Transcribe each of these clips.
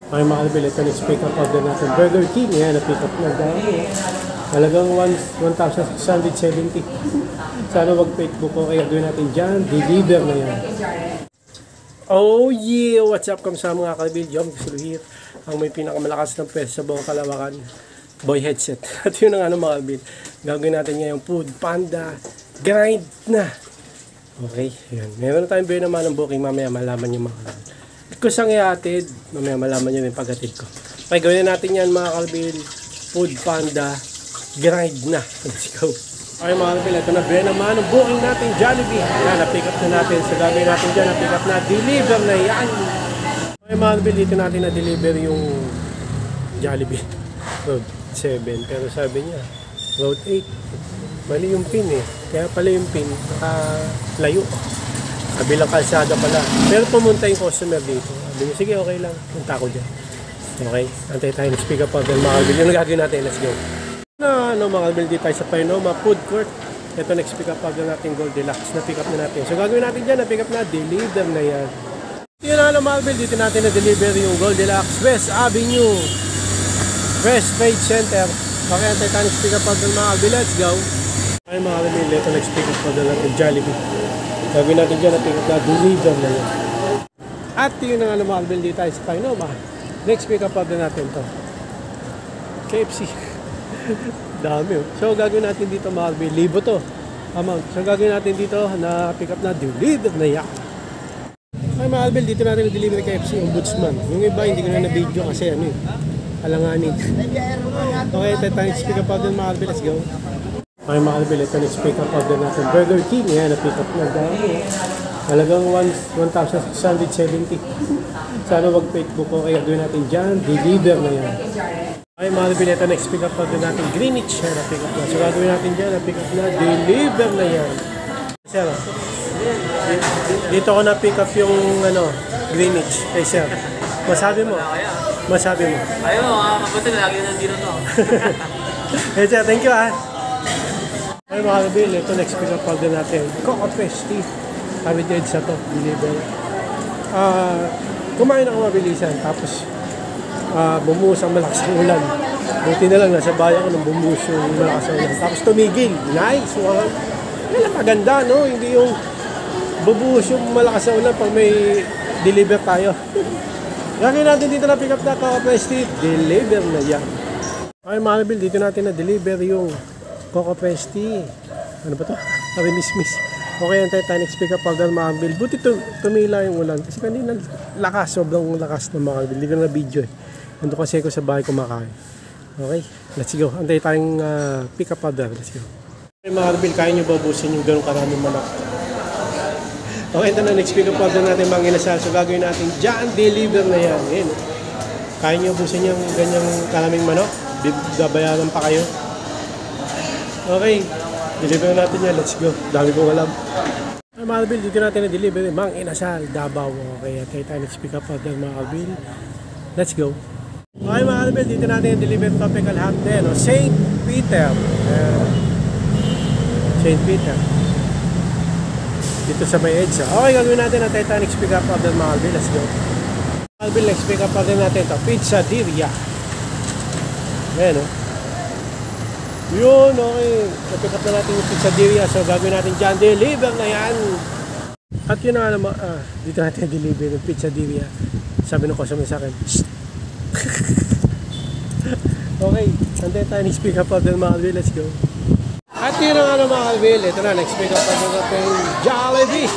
Okay mga kalbil, ito next pick up order natin. Burger King, yan, na-pick up na dahil. Talagang 1,670. Sana wag Facebook ko, kaya gawin natin dyan. Deliver na yan. Oh yeah! What's up kamsa mga kalbil? Jom Kisuluhir. Ang may pinakamalakas ng pwesto sa buong Kalawakan. Boy headset. At yun ang mga kalbil. Gagawin natin ngayong Food Panda Grind na. Okay, yan. Meron na tayong buhay naman ng booking. Mamaya malaman nyo mga kalbil. Kung saan iatid, mamaya malaman nyo yung pagkatid ko. Okay, gawin natin yan mga kalbil. Food Panda Grind na. Let's go. Okay mga kalbil, ito na buhay naman ang booking natin Jollibee. Yan, na-pick up na natin. So gagawin natin dyan, na-pick up na. Deliver na yan. Okay mga kalbil, dito natin na-deliver yung Jollibee. Road 7. Pero sabi niya, Road 8. Mali yung pin eh. Kaya pala yung pin, layo. Kabilang kalsada pala. Pero pumunta yung customer dito. Sabi niya, sige okay lang. Punta ko dyan. Okay, antay tayo. Speak up of mga kalbil. Yung nagagawin natin, let's go. Mga kalbil, dito tayo sa Painoma Food Court. Ito next pick up natin Gold Deluxe na pick up na natin. So gagawin natin dyan, na pick up na, deliver na yan. Yun na mga kalbil, dito natin na deliver yung Gold Deluxe West Avenue West Trade Center. Okay, antay tayo speak up mga kalbil, let's go. Okay mga kalbil, ito next pick up natin Jollibee. Gagawin natin dyan, na pick up na, deliver na yan. At yun na mga kalbil, dito tayo sa Painoma. Next pick up natin to KFC. Dami oh. So gagawin natin dito mga kalbil, libo to amount. So gagawin natin dito na pick up na, deliver na yan. Ay mga kalbil, dito natin na-deliver KFC Ombudsman. Yung iba hindi ko na na-video kasi ano eh, alanganin. Okay, tayo pick up din mga kalbil, let's go. Okay mga kalbil, ito next pick up din natin Burger King, yan, na-pick up na dami. Talagang 1,670. Sana wag Facebook ko, kaya gawin natin dyan, deliver na yan. Okay mga kalbil, ito next pick up din natin Greenwich, yan, na-pick up na. So gagawin natin dyan, na-pick up na, deliver na yan. Sir, dito ko na-pick up yung Greenwich. Hey sir, masabi mo? Masabi mo? Ayun, mabuti na lagi nandito to. Hey sir, thank you ah. Okay mga kalbil, ito next pick up din natin Coco Festi. Sabi dyan sa to, deliver. Kumain ako mabilisan, tapos bumuhos ang malakas ang ulan. Buti na lang, nasa bayan ko nung bumuhos yung malakas ang ulan. Tapos tumigil. Nice one. Yan ang maganda, no? Hindi yung bubuhos yung malakas ang ulan pag may deliver tayo. Gagawin natin dito na pick up na Coco Festi. Deliver na yan. Okay mga kalbil, dito natin na deliver yung Coco Festi. Ano ba to? Miss. Okay, antay tayo next pick up order mga kalbil. Buti tumila yung ulan. Kasi kanina lakas, sobrang lakas ng mga kalbil. Hindi ko na video eh. Nandun kasi ako sa bahay kumakain. Okay, let's go. Antay tayong pick up order. Let's go. Okay mga kalbil, kaya nyo ba ubusin yung ganong karaming manok? Okay, ito na next pick up order natin mga inasal. So gagawin natin dyan, deliver na yan. Ayan. Kaya nyo ubusin yung ganyang karaming manok? Babayaran pa kayo? Okay. Deliver natin yan, let's go. Dami kong alam. Ay mga kalbil, dito natin na-deliver Mang Inasal, Davao. Okay, at tayo next pick up order mga kalbil. Let's go. Okay mga kalbil, dito natin na-deliver Tropical Hot din, St. Peter. St. Peter. Dito sa may EDSA. Okay, gagawin natin at tayo next pick up order mga kalbil. Let's go. Mga kalbil, next pick up order natin ito, Pizzaderia. Ayan o. Yun, okay. Na-pick up na natin yung Pizzaderia. So, gagawin natin dyan. Deliver na yan. At yun na naman, dito natin deliver yung Pizzaderia. Sabi ng customer sa akin, okay. Antayin tayo next pick up order mga kalbil. Let's go. At yun na nga mga kalbil. Ito na, next pick up order natin Jollibee.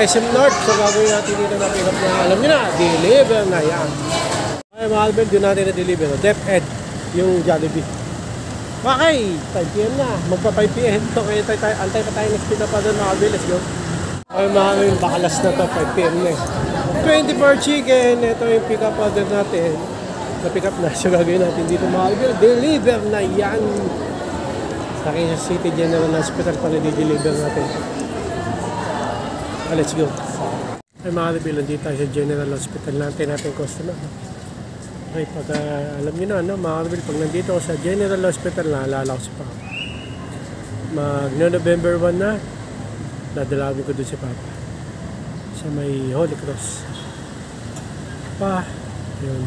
SM North. So, gagawin natin dito na pick up na. Alam nyo na, deliver na yan. Okay mga kalbil, doon natin na-deliver. DepEd yung Jollibee. Okay, 5 PM na. Magpa 5 PM. Okay, antay pa tayo next pick up doon mga kalbil. Let's go. Okay mga kalbil, bakalas na to, 5 PM na eh. 24 chicken. Ito yung pick up order natin. Na-pick up na. So gagawin natin dito mga kalbil. Deliver na yan. Sa Quezon City General Hospital pa na di-deliver natin. Let's go. Okay mga kalbil, nandito tayo sa General Hospital natin customer. Okay, pag alam nyo na, mga kalbil, pag nandito ako sa General Hospital, naalala ko si Papa. November 1 na, dadalawin ko doon si Papa. Sa may Holy Cross. Pa, yun.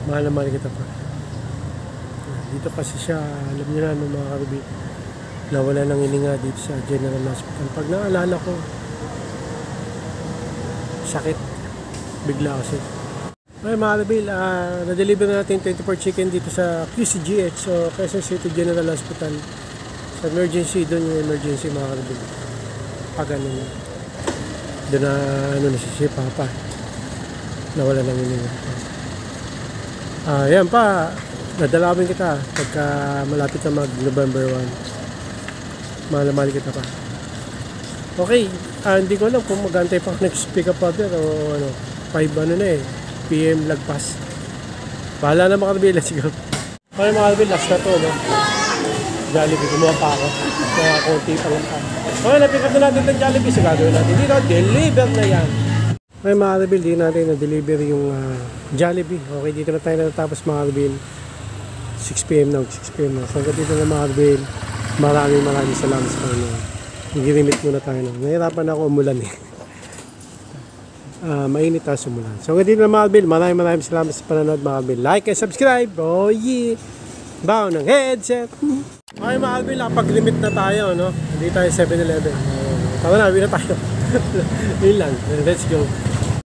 Mahal na mahal kita pa. Dito kasi siya, alam niyo na mga karubi, nawala ng hininga dito sa General Hospital. Pag naalala ko, sakit. Bigla kasi. Okay mga karubi, na-deliver natin 24 chicken dito sa QCGH, so Quezon City General Hospital. Sa emergency, doon yung emergency mga karubi. Pag ano na. Doon na ano na si Papa. Nawala ng hininga. Yan pa, nadalawin kita pagka malapit na mag November 1. Mahal kita pa. Okay, hindi ko alam kung magantay pa next pick up order o ano, 5 ano na PM lagpas. Bahala na mga kabil, let's go. Okay mga kabil, last na to, no? Jollibee, kumuha pa ako. Kaya konti pa lang pa. Okay, na-pick up na natin ng Jollibee. So gagawin natin dito, deliver na yan. Okay mga kabil, di natin na-deliver yung Jollibee. Okay, dito na tayo natatapos mga kabil. 6 PM na, 6 PM na. So dito na mga kabil. Maraming salamat sa kanya. Nag-remit muna tayo. Nahirapan ako umulan eh. Mainit tayo umulan. So dito na mga kabil. Maraming salamat sa panonood mga kabil. Like and subscribe. Oh yeah! Baw ng headset. Okay mga kabil, nakapag-limit na tayo. No? Hindi tayo 7-Eleven. Tama na, na tayo. Yun lang. Let's go.